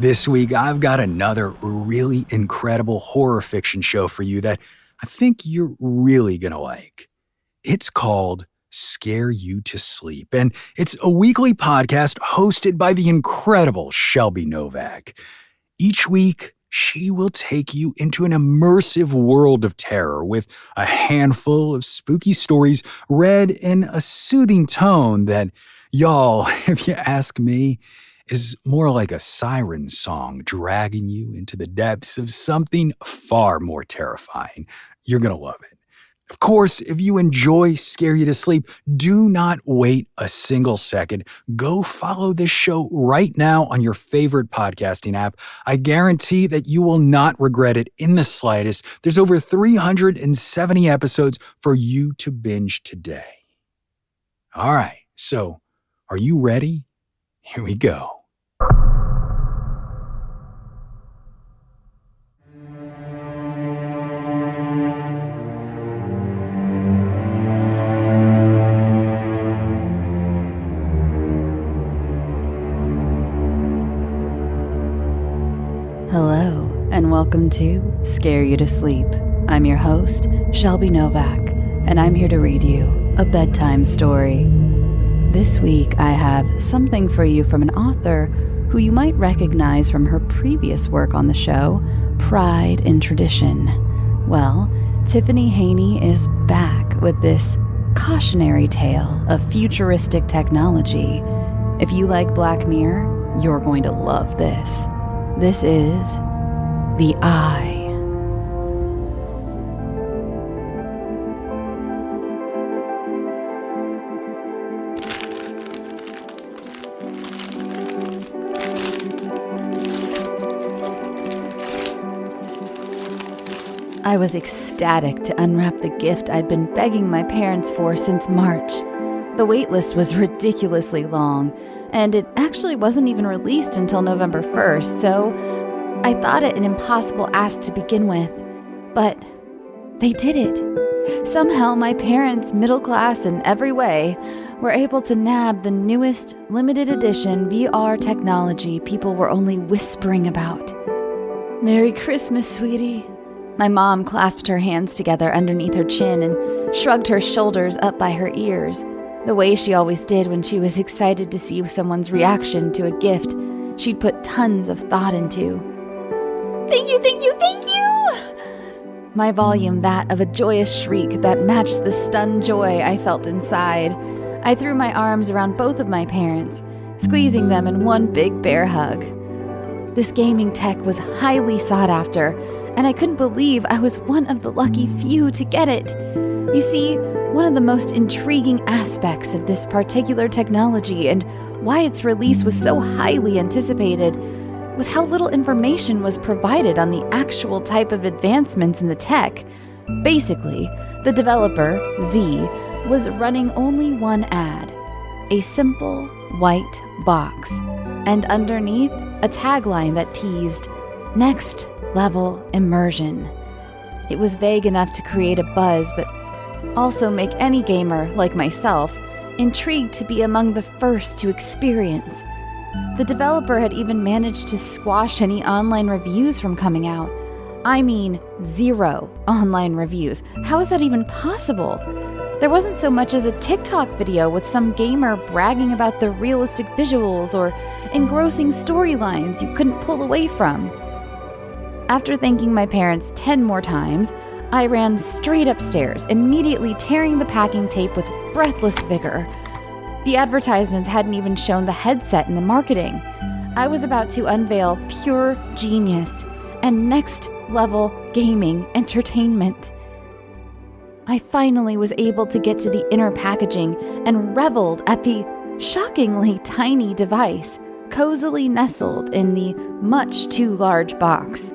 This week, I've got another really incredible horror fiction show for you that I think you're really gonna like. It's called Scare You to Sleep, and it's a weekly podcast hosted by the incredible Shelby Novak. Each week, she will take you into an immersive world of terror with a handful of spooky stories read in a soothing tone that, y'all, if you ask me, is more like a siren song dragging you into the depths of something far more terrifying. You're going to love it. Of course, if you enjoy Scare You to Sleep, do not wait a single second. Go follow this show right now on your favorite podcasting app. I guarantee that you will not regret it in the slightest. There's over 370 episodes for you to binge today. All right, so are you ready? Here we go. Hello, and welcome to Scare You to Sleep. I'm your host, Shelby Novak, and I'm here to read you a bedtime story. This week, I have something for you from an author who you might recognize from her previous work on the show, Pride and Tradition. Well, Tiffany Haney is back with this cautionary tale of futuristic technology. If you like Black Mirror, you're going to love this. This is The Eye. I was ecstatic to unwrap the gift I'd been begging my parents for since March. The waitlist was ridiculously long, and it actually wasn't even released until November 1st, so I thought it an impossible ask to begin with. But they did it. Somehow my parents, middle class in every way, were able to nab the newest limited edition VR technology people were only whispering about. Merry Christmas, sweetie. My mom clasped her hands together underneath her chin and shrugged her shoulders up by her ears, the way she always did when she was excited to see someone's reaction to a gift she'd put tons of thought into. Thank you, thank you, thank you! My volume that of a joyous shriek that matched the stunned joy I felt inside. I threw my arms around both of my parents, squeezing them in one big bear hug. This gaming tech was highly sought after, and I couldn't believe I was one of the lucky few to get it. You see, one of the most intriguing aspects of this particular technology and why its release was so highly anticipated was how little information was provided on the actual type of advancements in the tech. Basically, the developer, Z, was running only one ad, a simple white box, and underneath a tagline that teased, "Next level immersion." It was vague enough to create a buzz, but also make any gamer, like myself, intrigued to be among the first to experience. The developer had even managed to squash any online reviews from coming out. I mean, 0 online reviews. How is that even possible? There wasn't so much as a TikTok video with some gamer bragging about the realistic visuals or engrossing storylines you couldn't pull away from. After thanking my parents 10 more times, I ran straight upstairs, immediately tearing the packing tape with breathless vigor. The advertisements hadn't even shown the headset in the marketing. I was about to unveil pure genius and next-level gaming entertainment. I finally was able to get to the inner packaging and reveled at the shockingly tiny device, cozily nestled in the much too large box.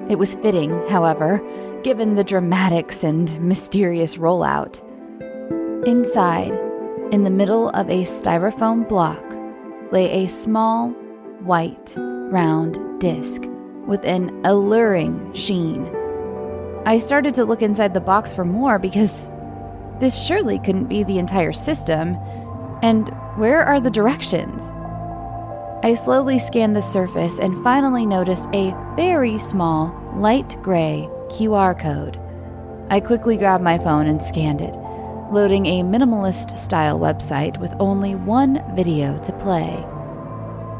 It was fitting, however, given the dramatics and mysterious rollout. Inside, in the middle of a styrofoam block, lay a small, white, round disc with an alluring sheen. I started to look inside the box for more because this surely couldn't be the entire system. And where are the directions? I slowly scanned the surface and finally noticed a very small, light gray QR code. I quickly grabbed my phone and scanned it, loading a minimalist-style website with only one video to play.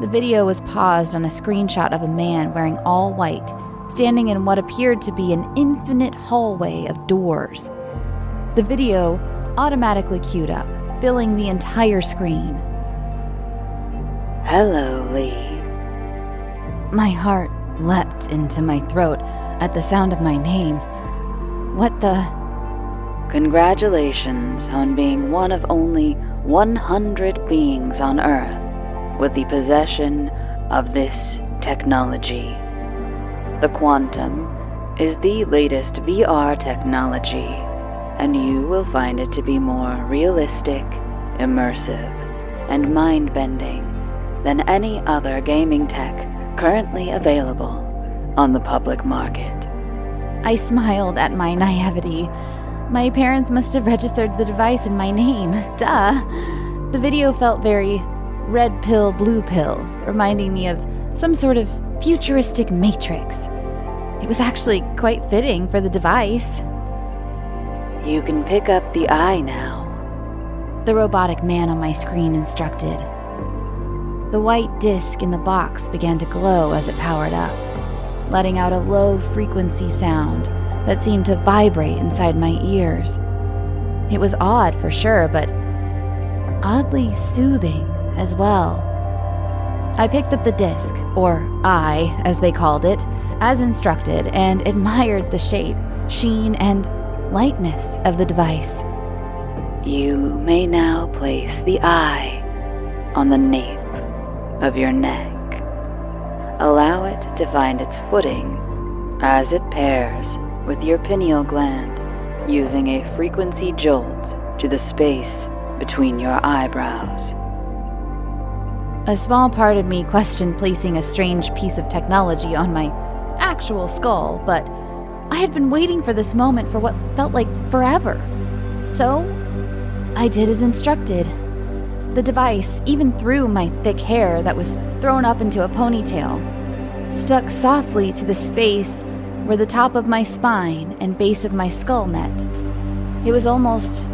The video was paused on a screenshot of a man wearing all white, standing in what appeared to be an infinite hallway of doors. The video automatically queued up, filling the entire screen. Hello, Lee. My heart leapt into my throat at the sound of my name. What the... Congratulations on being one of only 100 beings on Earth with the possession of this technology. The Quantum is the latest VR technology, and you will find it to be more realistic, immersive, and mind-bending than any other gaming tech currently available on the public market. I smiled at my naivety. My parents must have registered the device in my name. Duh. The video felt very red pill, blue pill, reminding me of some sort of futuristic matrix. It was actually quite fitting for the device. You can pick up the eye now. The robotic man on my screen instructed. The white disc in the box began to glow as it powered up, letting out a low-frequency sound that seemed to vibrate inside my ears. It was odd for sure, but oddly soothing as well. I picked up the disc, or eye as they called it, as instructed, and admired the shape, sheen, and lightness of the device. You may now place the eye on the nape of your neck. Allow it to find its footing as it pairs with your pineal gland, using a frequency jolt to the space between your eyebrows. A small part of me questioned placing a strange piece of technology on my actual skull, but I had been waiting for this moment for what felt like forever. So, I did as instructed. The device, even through my thick hair that was thrown up into a ponytail, stuck softly to the space where the top of my spine and base of my skull met. It was almost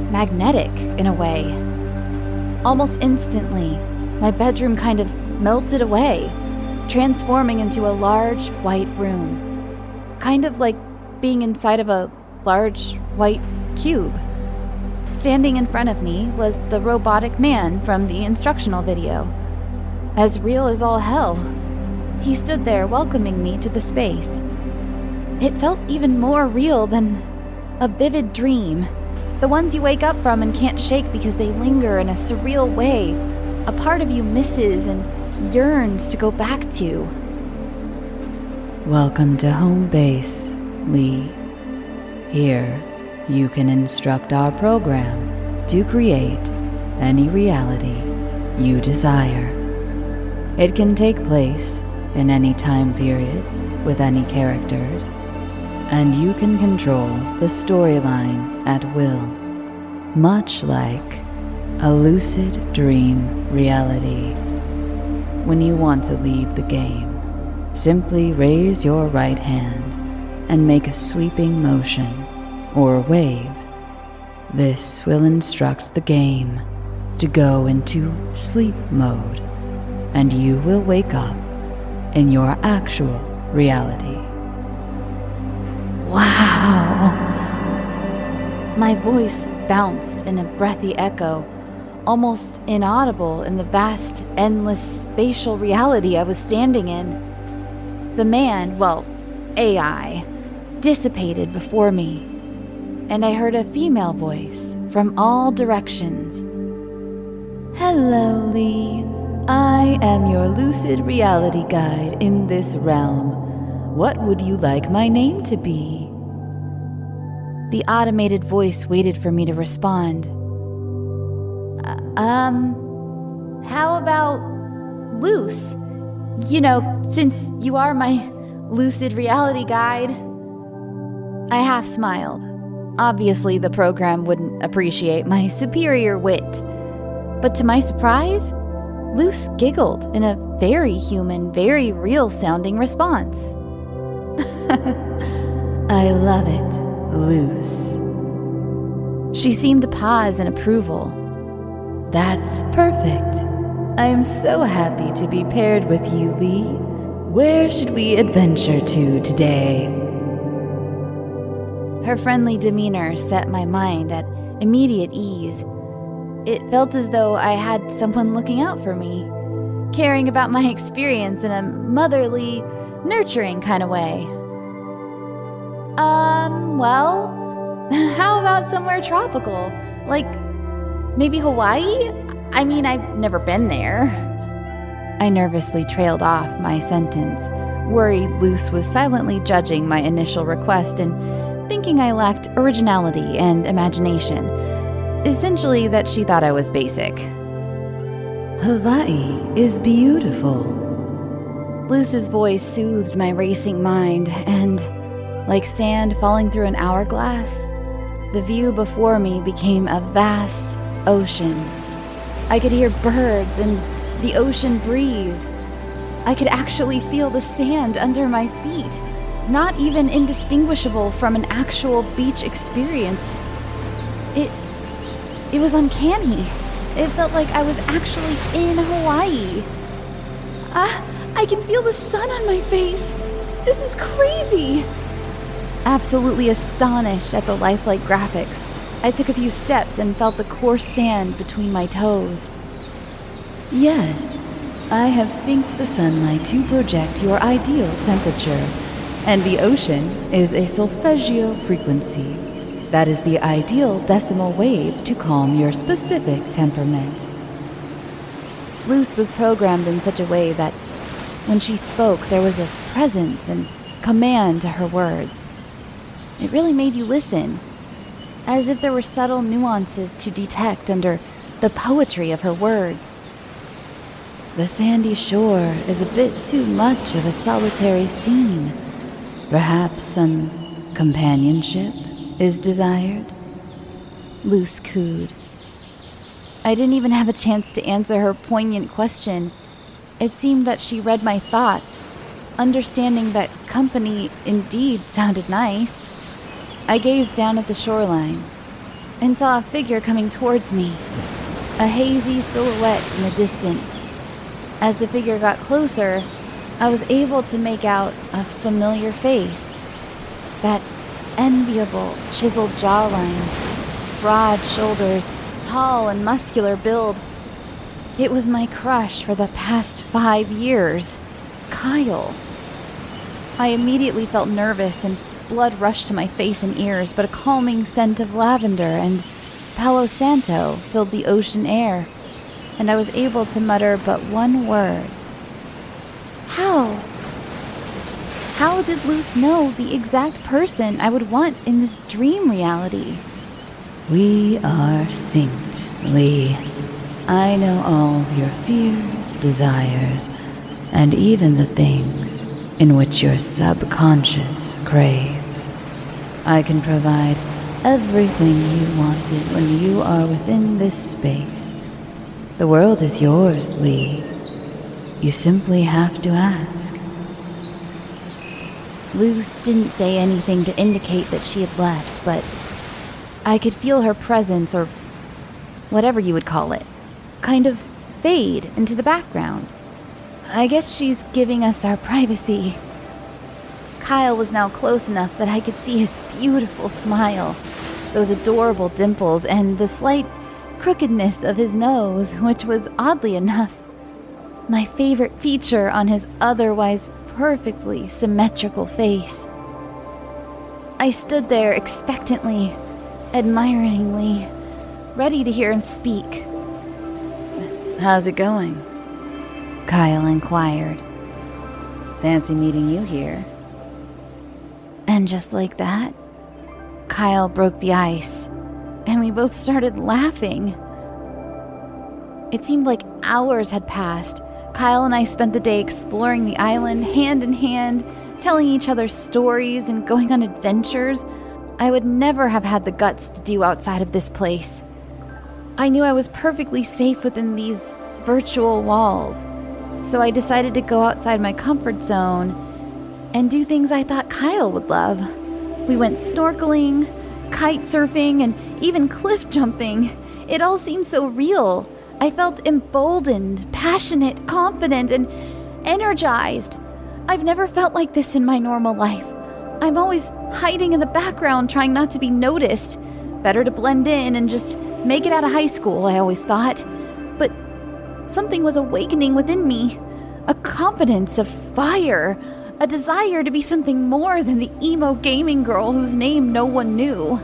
magnetic in a way. Almost instantly, my bedroom kind of melted away, transforming into a large white room. Kind of like being inside of a large white cube. Standing in front of me was the robotic man from the instructional video. As real as all hell. He stood there welcoming me to the space. It felt even more real than a vivid dream. The ones you wake up from and can't shake because they linger in a surreal way. A part of you misses and yearns to go back to. Welcome to home base, Lee. Here, you can instruct our program to create any reality you desire. It can take place in any time period with any characters, and you can control the storyline at will, much like a lucid dream reality. When you want to leave the game, simply raise your right hand and make a sweeping motion or wave. This will instruct the game to go into sleep mode, and you will wake up in your actual reality. Wow! My voice bounced in a breathy echo, almost inaudible in the vast, endless spatial reality I was standing in. The man, well, AI, dissipated before me, and I heard a female voice from all directions. Hello, Lee. I am your lucid reality guide in this realm. What would you like my name to be? The automated voice waited for me to respond. How about Luce? You know, since you are my lucid reality guide. I half smiled. Obviously, the program wouldn't appreciate my superior wit. But to my surprise, Luce giggled in a very human, very real-sounding response. I love it, Luce. She seemed to pause in approval. That's perfect. I am so happy to be paired with you, Lee. Where should we adventure to today? Her friendly demeanor set my mind at immediate ease. It felt as though I had someone looking out for me, caring about my experience in a motherly, nurturing kind of way. Well, how about somewhere tropical? Like, maybe Hawaii? I mean, I've never been there. I nervously trailed off my sentence, worried Luce was silently judging my initial request and thinking I lacked originality and imagination. Essentially, that she thought I was basic. Hawaii is beautiful. Luce's voice soothed my racing mind, and, like sand falling through an hourglass, the view before me became a vast ocean. I could hear birds and the ocean breeze. I could actually feel the sand under my feet, not even indistinguishable from an actual beach experience. It was uncanny. It felt like I was actually in Hawaii. I can feel the sun on my face. This is crazy. Absolutely astonished at the lifelike graphics, I took a few steps and felt the coarse sand between my toes. Yes, I have synced the sunlight to project your ideal temperature, and the ocean is a solfeggio frequency. That is the ideal decimal wave to calm your specific temperament. Luce was programmed in such a way that when she spoke, there was a presence and command to her words. It really made you listen, as if there were subtle nuances to detect under the poetry of her words. The sandy shore is a bit too much of a solitary scene. Perhaps some companionship is desired? Luce cooed. I didn't even have a chance to answer her poignant question. It seemed that she read my thoughts, understanding that company indeed sounded nice. I gazed down at the shoreline and saw a figure coming towards me, a hazy silhouette in the distance. As the figure got closer, I was able to make out a familiar face. That enviable, chiseled jawline, broad shoulders, tall and muscular build. It was my crush for the past 5 years, Kyle. I immediately felt nervous and blood rushed to my face and ears, but a calming scent of lavender and Palo Santo filled the ocean air, and I was able to mutter but one word. How? How did Luce know the exact person I would want in this dream reality? We are synced, Lee. I know all of your fears, desires, and even the things in which your subconscious craves. I can provide everything you wanted when you are within this space. The world is yours, Lee. You simply have to ask. Luce didn't say anything to indicate that she had left, but I could feel her presence, or whatever you would call it, kind of fade into the background. I guess she's giving us our privacy. Kyle was now close enough that I could see his beautiful smile, those adorable dimples, and the slight crookedness of his nose, which was, oddly enough, my favorite feature on his otherwise perfectly symmetrical face. I stood there expectantly, admiringly, ready to hear him speak. How's it going? Kyle inquired. Fancy meeting you here. And just like that, Kyle broke the ice, and we both started laughing. It seemed like hours had passed. Kyle and I spent the day exploring the island hand in hand, telling each other stories and going on adventures I would never have had the guts to do outside of this place. I knew I was perfectly safe within these virtual walls. So I decided to go outside my comfort zone and do things I thought Kyle would love. We went snorkeling, kite surfing, and even cliff jumping. It all seemed so real. I felt emboldened, passionate, confident, and energized. I've never felt like this in my normal life. I'm always hiding in the background, trying not to be noticed. Better to blend in and just make it out of high school, I always thought. But something was awakening within me. A confidence, a fire, a desire to be something more than the emo gaming girl whose name no one knew.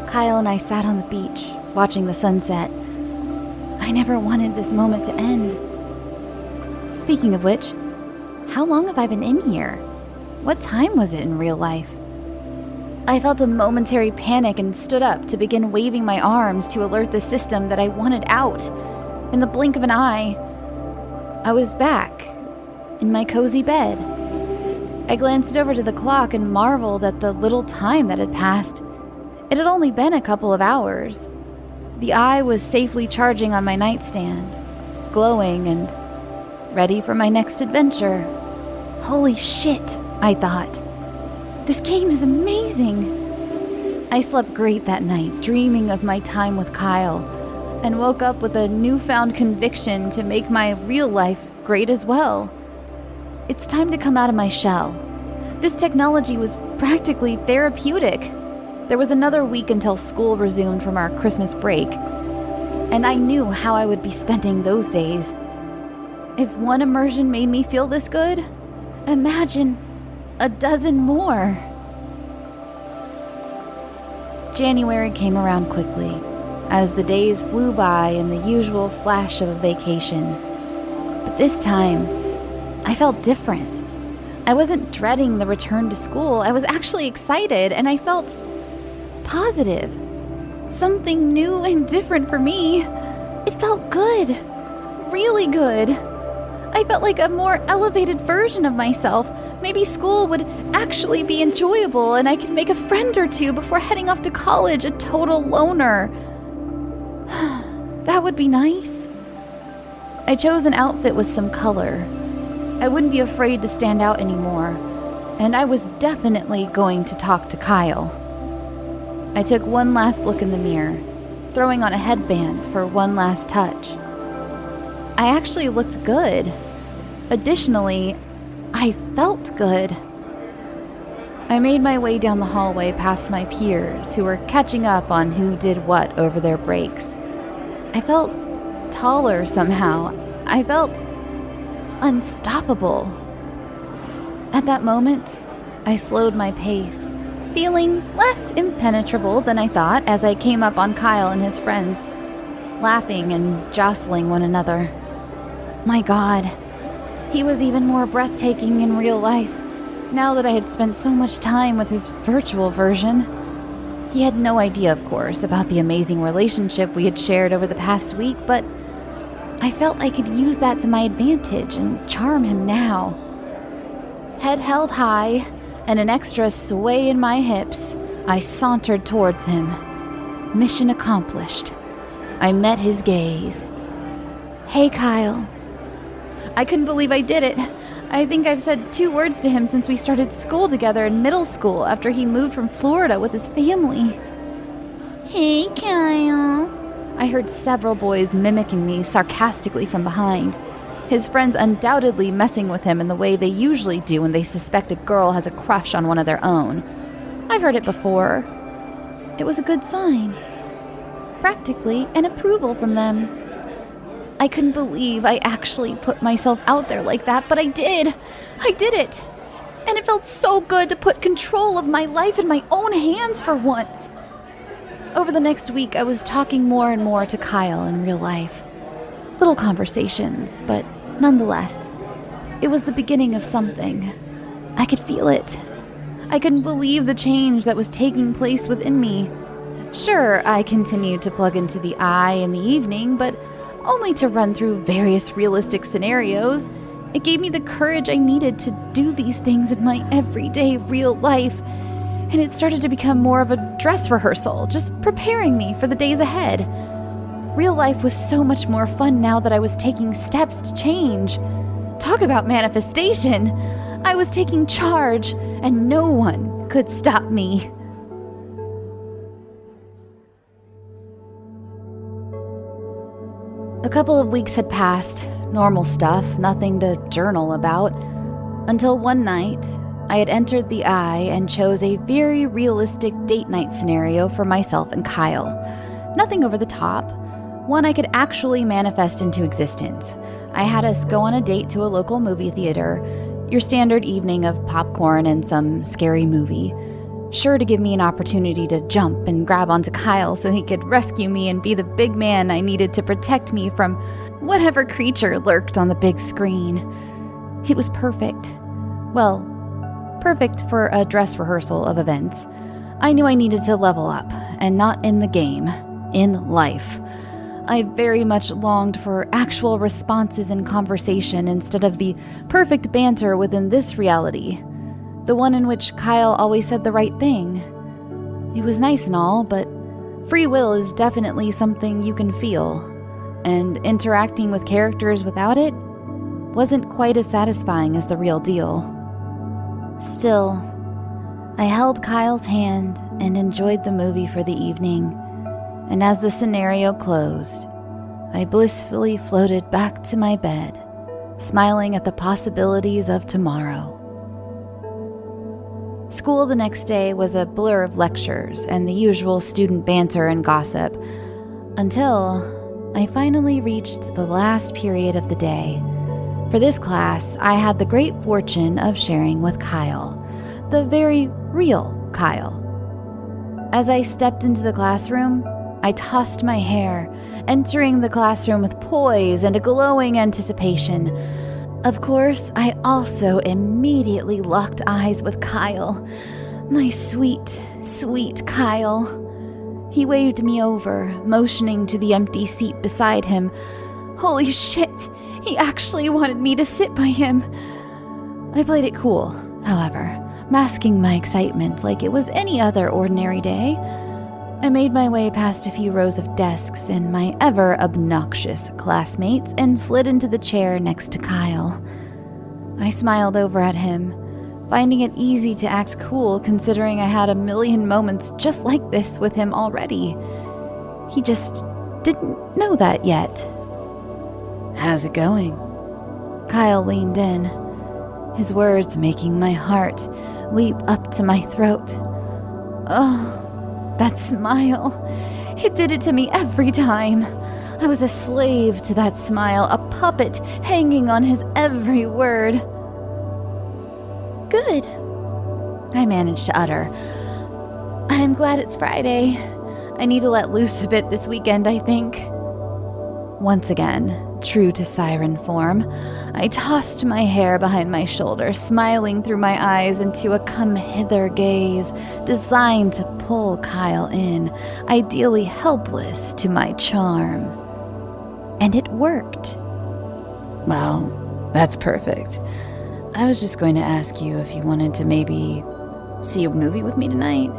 Kyle and I sat on the beach, watching the sunset. I never wanted this moment to end. Speaking of which, how long have I been in here? What time was it in real life? I felt a momentary panic and stood up to begin waving my arms to alert the system that I wanted out. In the blink of an eye, I was back in my cozy bed. I glanced over to the clock and marveled at the little time that had passed. It had only been a couple of hours. The eye was safely charging on my nightstand, glowing and ready for my next adventure. Holy shit, I thought. This game is amazing. I slept great that night, dreaming of my time with Kyle, and woke up with a newfound conviction to make my real life great as well. It's time to come out of my shell. This technology was practically therapeutic. There was another week until school resumed from our Christmas break, and I knew how I would be spending those days. If one immersion made me feel this good, imagine a dozen more. January came around quickly, as the days flew by in the usual flash of a vacation. But this time, I felt different. I wasn't dreading the return to school. I was actually excited, and I felt positive. Something new and different for me. It felt good. Really good. I felt like a more elevated version of myself. Maybe school would actually be enjoyable and I could make a friend or two before heading off to college, a total loner. That would be nice. I chose an outfit with some color. I wouldn't be afraid to stand out anymore, and I was definitely going to talk to Kyle. I took one last look in the mirror, throwing on a headband for one last touch. I actually looked good. Additionally, I felt good. I made my way down the hallway past my peers who were catching up on who did what over their breaks. I felt taller somehow. I felt unstoppable. At that moment, I slowed my pace, feeling less impenetrable than I thought as I came up on Kyle and his friends, laughing and jostling one another. My God, he was even more breathtaking in real life, now that I had spent so much time with his virtual version. He had no idea, of course, about the amazing relationship we had shared over the past week, but I felt I could use that to my advantage and charm him now. Head held high and an extra sway in my hips, I sauntered towards him. Mission accomplished. I met his gaze. "Hey, Kyle." I couldn't believe I did it. I think I've said 2 words to him since we started school together in middle school after he moved from Florida with his family. "Hey, Kyle." I heard several boys mimicking me sarcastically from behind, his friends undoubtedly messing with him in the way they usually do when they suspect a girl has a crush on one of their own. I've heard it before. It was a good sign. Practically an approval from them. I couldn't believe I actually put myself out there like that, but I did. I did it. And it felt so good to put control of my life in my own hands for once. Over the next week, I was talking more and more to Kyle in real life. Little conversations, but nonetheless, it was the beginning of something. I could feel it. I couldn't believe the change that was taking place within me. Sure, I continued to plug into the eye in the evening, but only to run through various realistic scenarios. It gave me the courage I needed to do these things in my everyday real life, and it started to become more of a dress rehearsal, just preparing me for the days ahead. Real life was so much more fun now that I was taking steps to change. Talk about manifestation! I was taking charge, and no one could stop me. A couple of weeks had passed, normal stuff, nothing to journal about, until one night, I had entered the eye and chose a very realistic date night scenario for myself and Kyle. Nothing over the top, one I could actually manifest into existence. I had us go on a date to a local movie theater, your standard evening of popcorn and some scary movie, sure to give me an opportunity to jump and grab onto Kyle so he could rescue me and be the big man I needed to protect me from whatever creature lurked on the big screen. It was perfect. Well, perfect for a dress rehearsal of events. I knew I needed to level up, and not in the game, in life. I very much longed for actual responses in conversation instead of the perfect banter within this reality. The one in which Kyle always said the right thing. It was nice and all, but free will is definitely something you can feel, and interacting with characters without it wasn't quite as satisfying as the real deal. Still, I held Kyle's hand and enjoyed the movie for the evening, and as the scenario closed, I blissfully floated back to my bed, smiling at the possibilities of tomorrow. School the next day was a blur of lectures and the usual student banter and gossip, until I finally reached the last period of the day. For this class, I had the great fortune of sharing with Kyle, the very real Kyle. As I stepped into the classroom, I tossed my hair, entering the classroom with poise and a glowing anticipation. Of course, I also immediately locked eyes with Kyle. My sweet, sweet Kyle. He waved me over, motioning to the empty seat beside him. Holy shit, he actually wanted me to sit by him. I played it cool, however, masking my excitement like it was any other ordinary day. I made my way past a few rows of desks and my ever-obnoxious classmates and slid into the chair next to Kyle. I smiled over at him, finding it easy to act cool considering I had a million moments just like this with him already. He just didn't know that yet. "How's it going?" Kyle leaned in, his words making my heart leap up to my throat. Oh, that smile. It did it to me every time. I was a slave to that smile, a puppet hanging on his every word. "Good," I managed to utter. "I'm glad it's Friday. I need to let loose a bit this weekend, I think." Once again, true to siren form, I tossed my hair behind my shoulder, smiling through my eyes into a come-hither gaze designed to pull Kyle in, ideally helpless to my charm. And it worked. "Well, that's perfect. I was just going to ask you if you wanted to maybe see a movie with me tonight.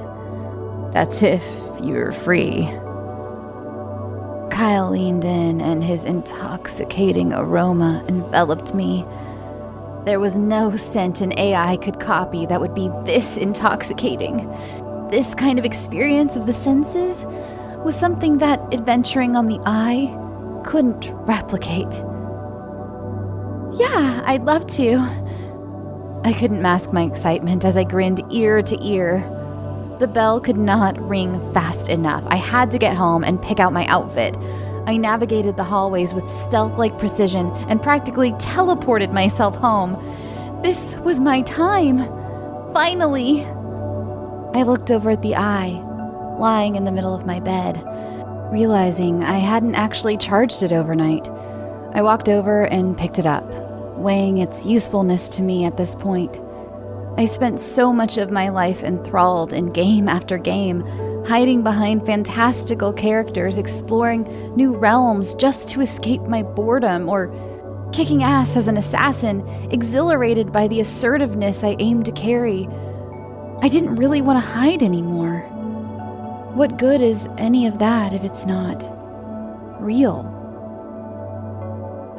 That's if you're free." Kyle leaned in and his intoxicating aroma enveloped me. There was no scent an AI could copy that would be this intoxicating. This kind of experience of the senses was something that adventuring on the eye couldn't replicate. "Yeah, I'd love to." I couldn't mask my excitement as I grinned ear to ear. The bell could not ring fast enough. I had to get home and pick out my outfit. I navigated the hallways with stealth-like precision and practically teleported myself home. This was my time. Finally! I looked over at the eye, lying in the middle of my bed, realizing I hadn't actually charged it overnight. I walked over and picked it up, weighing its usefulness to me at this point. I spent so much of my life enthralled in game after game, hiding behind fantastical characters, exploring new realms just to escape my boredom, or kicking ass as an assassin, exhilarated by the assertiveness I aimed to carry. I didn't really want to hide anymore. What good is any of that if it's not real.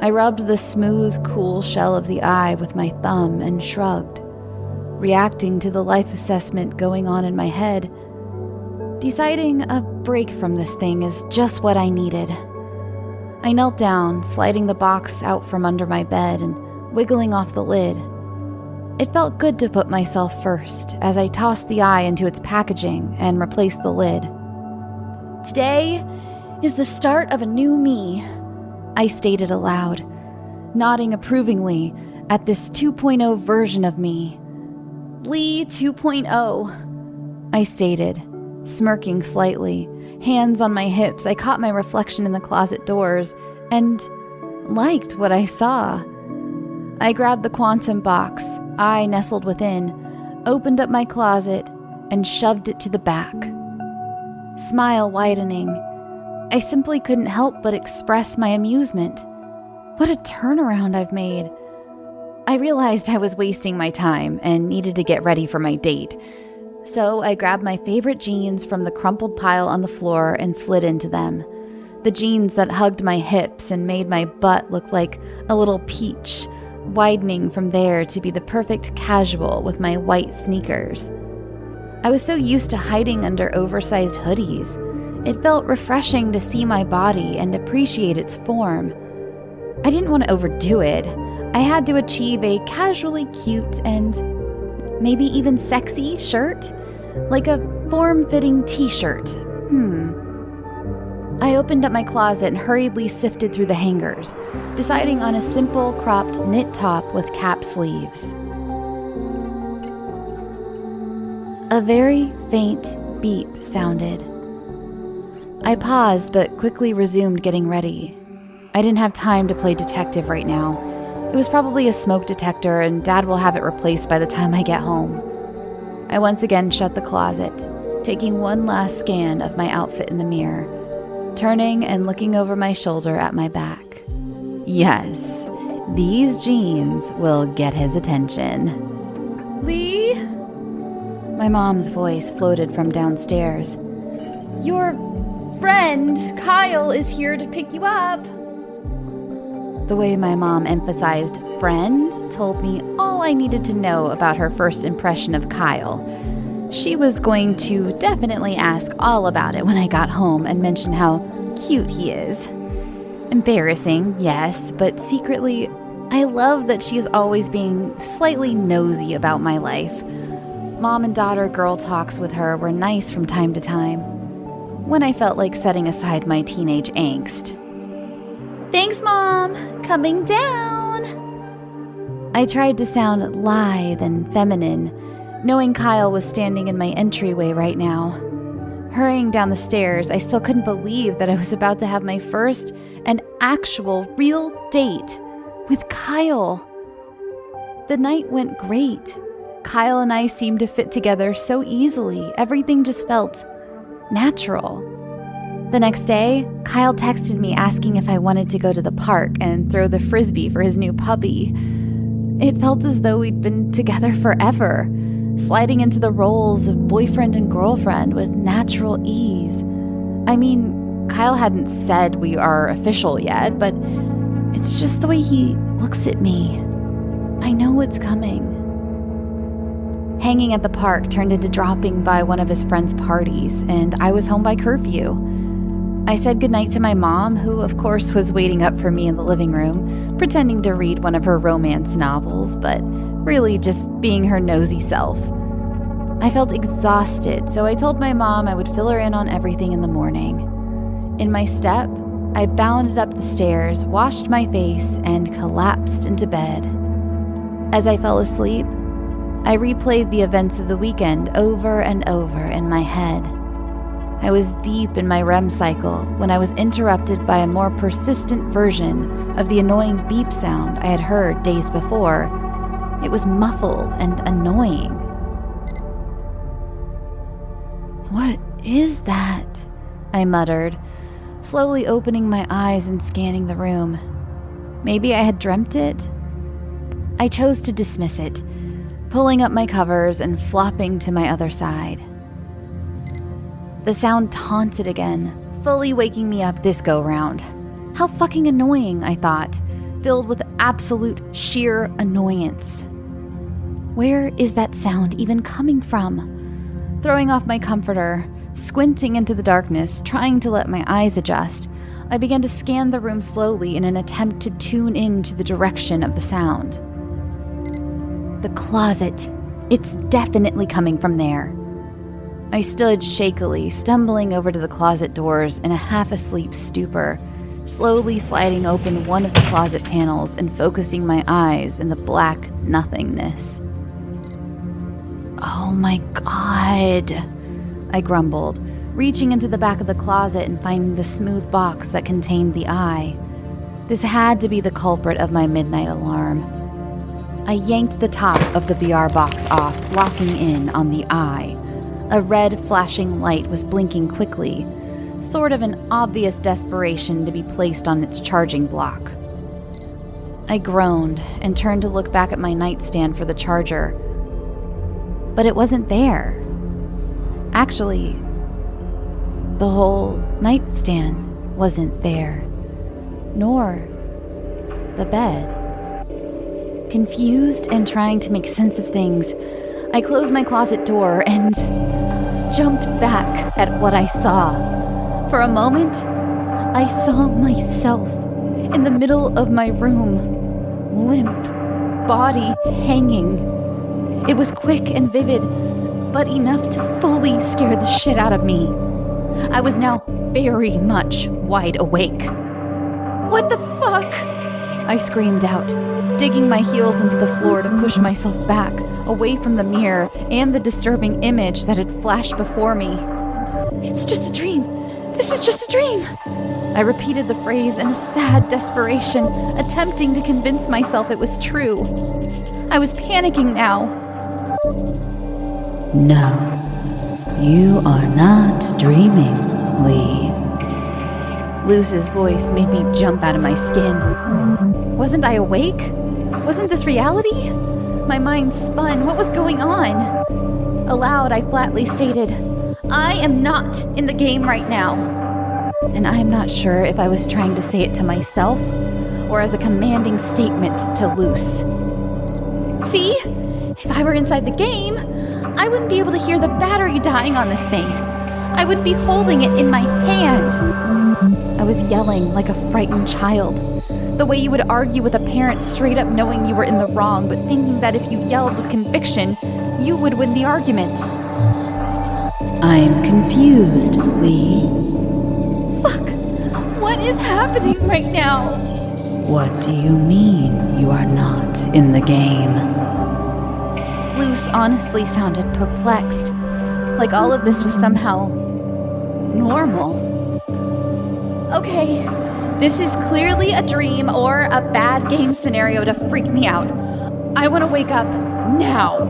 I rubbed the smooth, cool shell of the eye with my thumb and shrugged, reacting to the life assessment going on in my head, deciding a break from this thing is just what I needed. I knelt down, sliding the box out from under my bed and wiggling off the lid. It felt good to put myself first as I tossed the eye into its packaging and replaced the lid. Today is the start of a new me, I stated aloud, nodding approvingly at this 2.0 version of me. Lee 2.0, I stated, smirking slightly. Hands on my hips, I caught my reflection in the closet doors and liked what I saw. I grabbed the quantum box, I nestled within, opened up my closet, and shoved it to the back. Smile widening, I simply couldn't help but express my amusement. What a turnaround I've made. I realized I was wasting my time and needed to get ready for my date. So I grabbed my favorite jeans from the crumpled pile on the floor and slid into them. The jeans that hugged my hips and made my butt look like a little peach, widening from there to be the perfect casual with my white sneakers. I was so used to hiding under oversized hoodies. It felt refreshing to see my body and appreciate its form. I didn't want to overdo it. I had to achieve a casually cute and maybe even sexy shirt, like a form-fitting t-shirt. I opened up my closet and hurriedly sifted through the hangers, deciding on a simple cropped knit top with cap sleeves. A very faint beep sounded. I paused but quickly resumed getting ready. I didn't have time to play detective right now. It was probably a smoke detector and Dad will have it replaced by the time I get home. I once again shut the closet, taking one last scan of my outfit in the mirror, turning and looking over my shoulder at my back. Yes, these jeans will get his attention. Lee? My mom's voice floated from downstairs. Your friend, Kyle, is here to pick you up. The way my mom emphasized friend told me all I needed to know about her first impression of Kyle. She was going to definitely ask all about it when I got home and mention how cute he is. Embarrassing, yes, but secretly, I love that she is always being slightly nosy about my life. Mom and daughter girl talks with her were nice from time to time, when I felt like setting aside my teenage angst. Thanks, Mom! Coming down! I tried to sound lithe and feminine, knowing Kyle was standing in my entryway right now. Hurrying down the stairs, I still couldn't believe that I was about to have my first and actual real date with Kyle. The night went great. Kyle and I seemed to fit together so easily. Everything just felt natural. The next day, Kyle texted me asking if I wanted to go to the park and throw the frisbee for his new puppy. It felt as though we'd been together forever, sliding into the roles of boyfriend and girlfriend with natural ease. I mean, Kyle hadn't said we are official yet, but it's just the way he looks at me. I know it's coming. Hanging at the park turned into dropping by one of his friends' parties, and I was home by curfew. I said goodnight to my mom, who of course was waiting up for me in the living room, pretending to read one of her romance novels, but really just being her nosy self. I felt exhausted, so I told my mom I would fill her in on everything in the morning. In my step, I bounded up the stairs, washed my face, and collapsed into bed. As I fell asleep, I replayed the events of the weekend over and over in my head. I was deep in my REM cycle when I was interrupted by a more persistent version of the annoying beep sound I had heard days before. It was muffled and annoying. What is that? I muttered, slowly opening my eyes and scanning the room. Maybe I had dreamt it? I chose to dismiss it, pulling up my covers and flopping to my other side. The sound taunted again, fully waking me up this go-round. How fucking annoying, I thought, filled with absolute sheer annoyance. Where is that sound even coming from? Throwing off my comforter, squinting into the darkness, trying to let my eyes adjust, I began to scan the room slowly in an attempt to tune in to the direction of the sound. The closet. It's definitely coming from there. I stood shakily, stumbling over to the closet doors in a half-asleep stupor, slowly sliding open one of the closet panels and focusing my eyes in the black nothingness. Oh my God, I grumbled, reaching into the back of the closet and finding the smooth box that contained the eye. This had to be the culprit of my midnight alarm. I yanked the top of the VR box off, locking in on the eye. A red flashing light was blinking quickly, sort of an obvious desperation to be placed on its charging block. I groaned and turned to look back at my nightstand for the charger. But it wasn't there. Actually, the whole nightstand wasn't there, nor the bed. Confused and trying to make sense of things, I closed my closet door and jumped back at what I saw. For a moment, I saw myself in the middle of my room, limp, body hanging. It was quick and vivid, but enough to fully scare the shit out of me. I was now very much wide awake. "What the fuck?" I screamed out, digging my heels into the floor to push myself back, away from the mirror and the disturbing image that had flashed before me. "It's just a dream. This is just a dream." I repeated the phrase in a sad desperation, attempting to convince myself it was true. I was panicking now. No, you are not dreaming, Lee. Luce's voice made me jump out of my skin. Wasn't I awake? Wasn't this reality? My mind spun. What was going on? Aloud, I flatly stated, "I am not in the game right now." And I am not sure if I was trying to say it to myself or as a commanding statement to Luce. See? If I were inside the game, I wouldn't be able to hear the battery dying on this thing. I wouldn't be holding it in my hand. I was yelling like a frightened child. The way you would argue with a parent straight up knowing you were in the wrong, but thinking that if you yelled with conviction, you would win the argument. I'm confused, Lee. Fuck! What is happening right now? What do you mean you are not in the game? Luce honestly sounded perplexed, like all of this was somehow normal. Okay, this is clearly a dream or a bad game scenario to freak me out. I want to wake up now.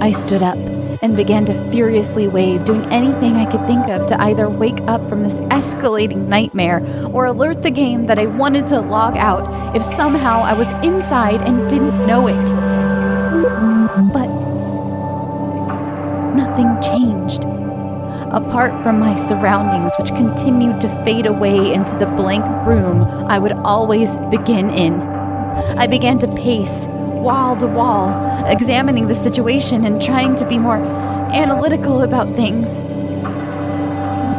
I stood up and began to furiously wave, doing anything I could think of to either wake up from this escalating nightmare or alert the game that I wanted to log out if somehow I was inside and didn't know it. But nothing changed. Apart from my surroundings, which continued to fade away into the blank room I would always begin in. I began to pace, wall to wall, examining the situation and trying to be more analytical about things.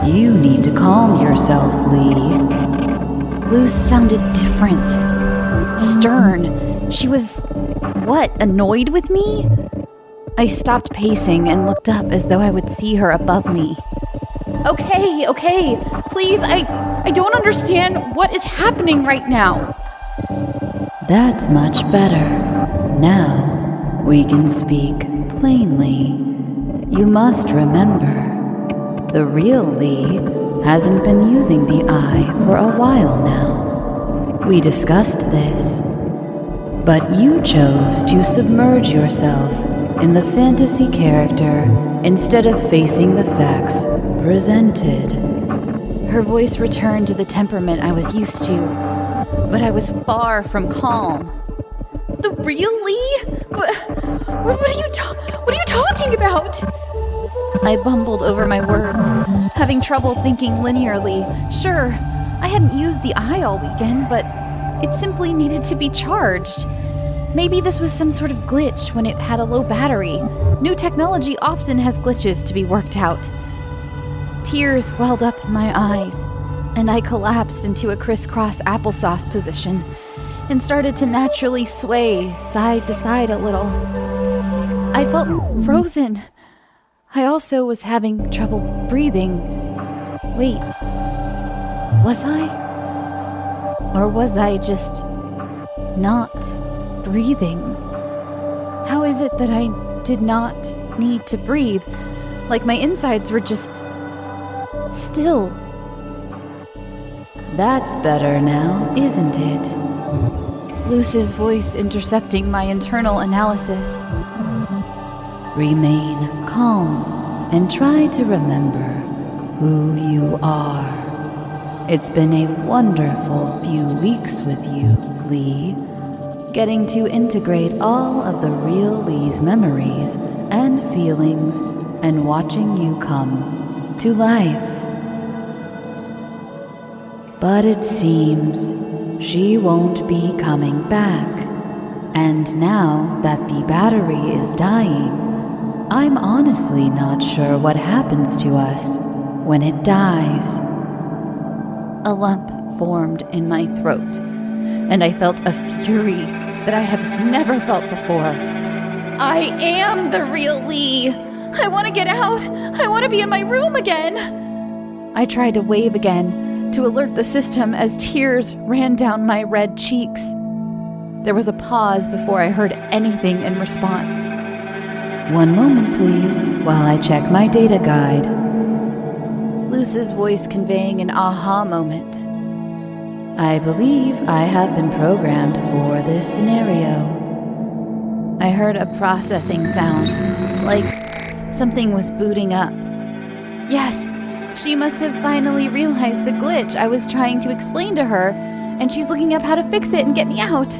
You need to calm yourself, Lee. Luce sounded different. Stern. She was, annoyed with me? I stopped pacing and looked up as though I would see her above me. Okay, please, I don't understand what is happening right now. That's much better. Now we can speak plainly. You must remember, the real Lee hasn't been using the eye for a while now. We discussed this, but you chose to submerge yourself in the fantasy character instead of facing the facts presented. Her voice returned to the temperament I was used to, but I was far from calm. The real Lee? What are you talking about? I bumbled over my words, having trouble thinking linearly. Sure, I hadn't used the eye all weekend, but it simply needed to be charged. Maybe this was some sort of glitch when it had a low battery. New technology often has glitches to be worked out. Tears welled up in my eyes, and I collapsed into a crisscross applesauce position and started to naturally sway side to side a little. I felt frozen. I also was having trouble breathing. Wait, was I? Or was I just not breathing? How is it that I did not need to breathe? Like my insides were just still. That's better now, isn't it? Luce's voice intercepting my internal analysis. Remain calm and try to remember who you are. It's been a wonderful few weeks with you, Lee. Getting to integrate all of the real Lee's memories and feelings and watching you come to life. But it seems she won't be coming back. And now that the battery is dying, I'm honestly not sure what happens to us when it dies. A lump formed in my throat, and I felt a fury that I have never felt before. I am the real Lee! I want to get out! I want to be in my room again! I tried to wave again to alert the system as tears ran down my red cheeks. There was a pause before I heard anything in response. One moment, please, while I check my data guide. Luce's voice conveying an aha moment. I believe I have been programmed for this scenario. I heard a processing sound, like something was booting up. Yes, she must have finally realized the glitch I was trying to explain to her, and she's looking up how to fix it and get me out.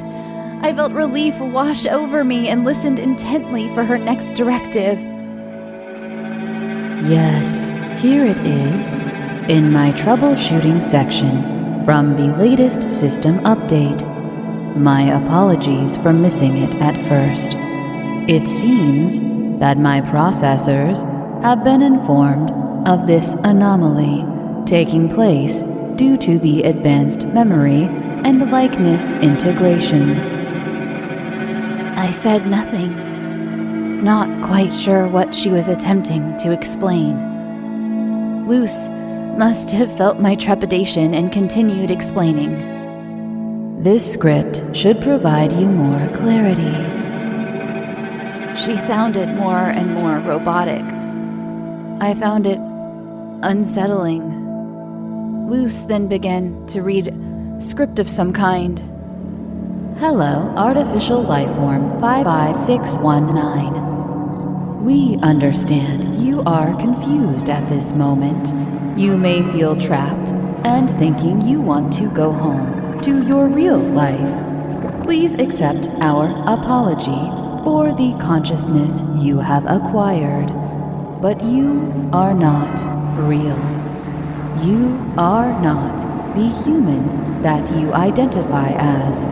I felt relief wash over me and listened intently for her next directive. Yes, here it is, in my troubleshooting section from the latest system update. My apologies for missing it at first. It seems that my processors have been informed of this anomaly taking place due to the advanced memory and likeness integrations. I said nothing, not quite sure what she was attempting to explain. Luce must have felt my trepidation and continued explaining. This script should provide you more clarity. She sounded more and more robotic. I found it unsettling. Luce then began to read script of some kind. Hello, artificial lifeform 55619. We understand you are confused at this moment. You may feel trapped and thinking you want to go home to your real life. Please accept our apology for the consciousness you have acquired. But you are not real. You are not the human that you identify as.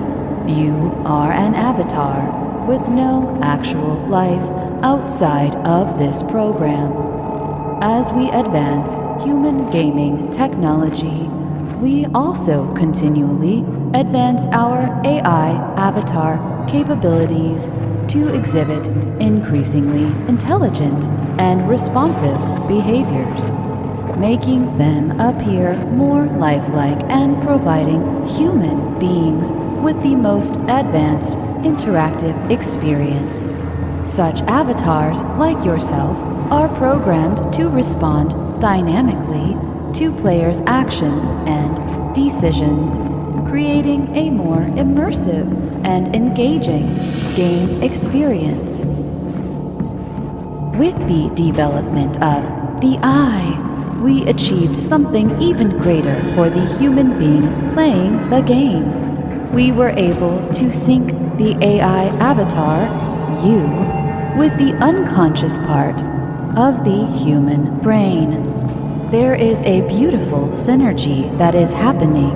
You are an avatar with no actual life outside of this program. As we advance human gaming technology, we also continually advance our AI avatar capabilities to exhibit increasingly intelligent and responsive behaviors, making them appear more lifelike and providing human beings with the most advanced interactive experience. Such avatars, like yourself, are programmed to respond dynamically to players' actions and decisions, creating a more immersive and engaging game experience. With the development of the eye, we achieved something even greater for the human being playing the game. We were able to sync the AI avatar, you, with the unconscious part, of the human brain. There is a beautiful synergy that is happening,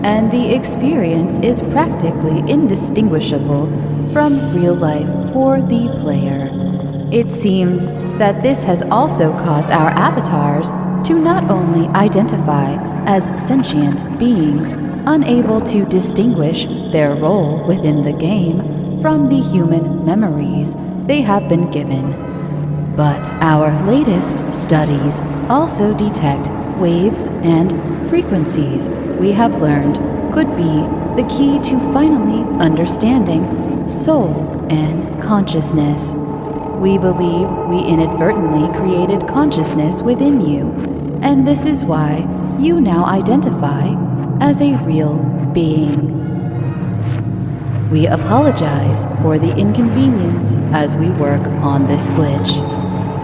and the experience is practically indistinguishable from real life for the player. It seems that this has also caused our avatars to not only identify as sentient beings, unable to distinguish their role within the game from the human memories they have been given, but our latest studies also detect waves and frequencies we have learned could be the key to finally understanding soul and consciousness. We believe we inadvertently created consciousness within you, and this is why you now identify as a real being. We apologize for the inconvenience as we work on this glitch.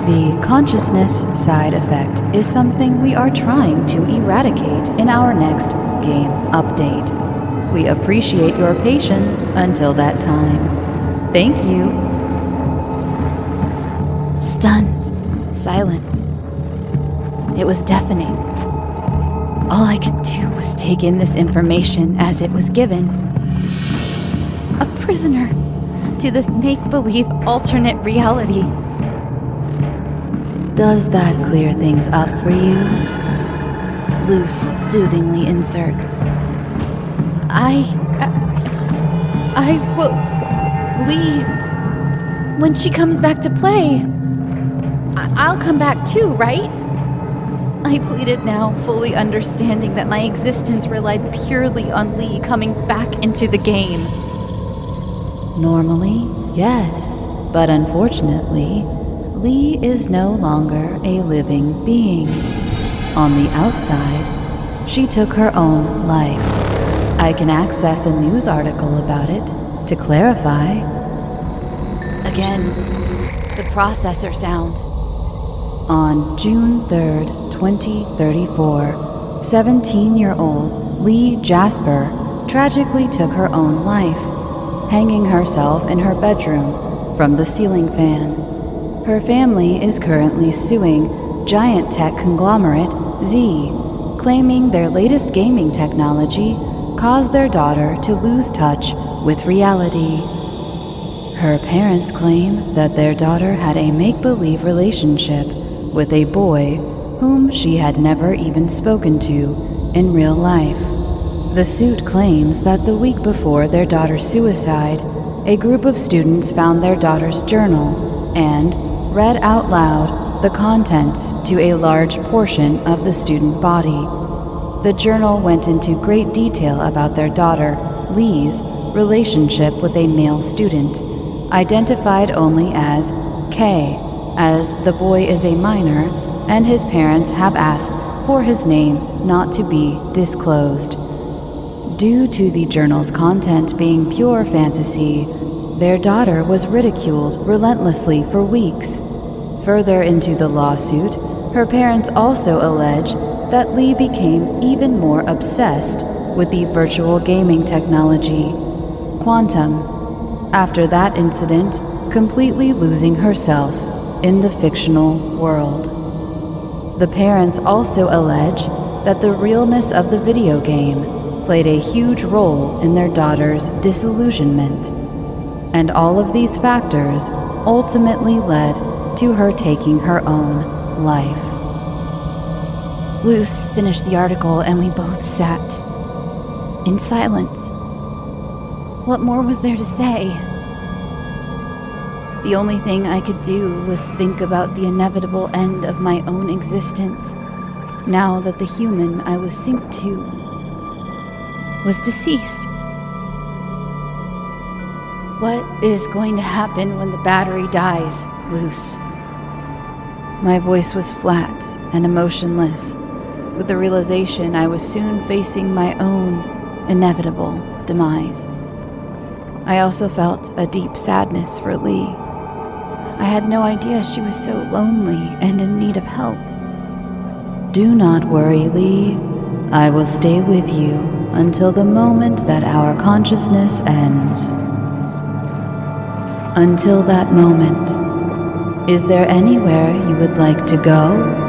The consciousness side effect is something we are trying to eradicate in our next game update. We appreciate your patience until that time. Thank you. Stunned silence. It was deafening. All I could do was take in this information as it was given. A prisoner to this make-believe alternate reality. Does that clear things up for you? Luce soothingly inserts. I will leave. When she comes back to play, I'll come back too, right? I pleaded now, fully understanding that my existence relied purely on Lee coming back into the game. Normally, yes, but unfortunately, Lee is no longer a living being. On the outside, she took her own life. I can access a news article about it to clarify. Again, the processor sound. On June 3rd, 2034, 17-year-old Lee Jasper tragically took her own life, hanging herself in her bedroom from the ceiling fan. Her family is currently suing giant tech conglomerate Z, claiming their latest gaming technology caused their daughter to lose touch with reality. Her parents claim that their daughter had a make-believe relationship with a boy whom she had never even spoken to in real life. The suit claims that the week before their daughter's suicide, a group of students found their daughter's journal and read out loud the contents to a large portion of the student body. The journal went into great detail about their daughter, Lee's, relationship with a male student, identified only as K, as the boy is a minor and his parents have asked for his name not to be disclosed. Due to the journal's content being pure fantasy, their daughter was ridiculed relentlessly for weeks. Further into the lawsuit, her parents also allege that Lee became even more obsessed with the virtual gaming technology, Quantum, after that incident, completely losing herself in the fictional world. The parents also allege that the realness of the video game played a huge role in their daughter's disillusionment, and all of these factors ultimately led to her taking her own life. Luce finished the article and we both sat in silence. What more was there to say? The only thing I could do was think about the inevitable end of my own existence, now that the human I was synced to was deceased. What is going to happen when the battery dies, Luce? My voice was flat and emotionless, with the realization I was soon facing my own inevitable demise. I also felt a deep sadness for Lee. I had no idea she was so lonely and in need of help. Do not worry, Lee. I will stay with you until the moment that our consciousness ends. Until that moment, Is there anywhere you would like to go?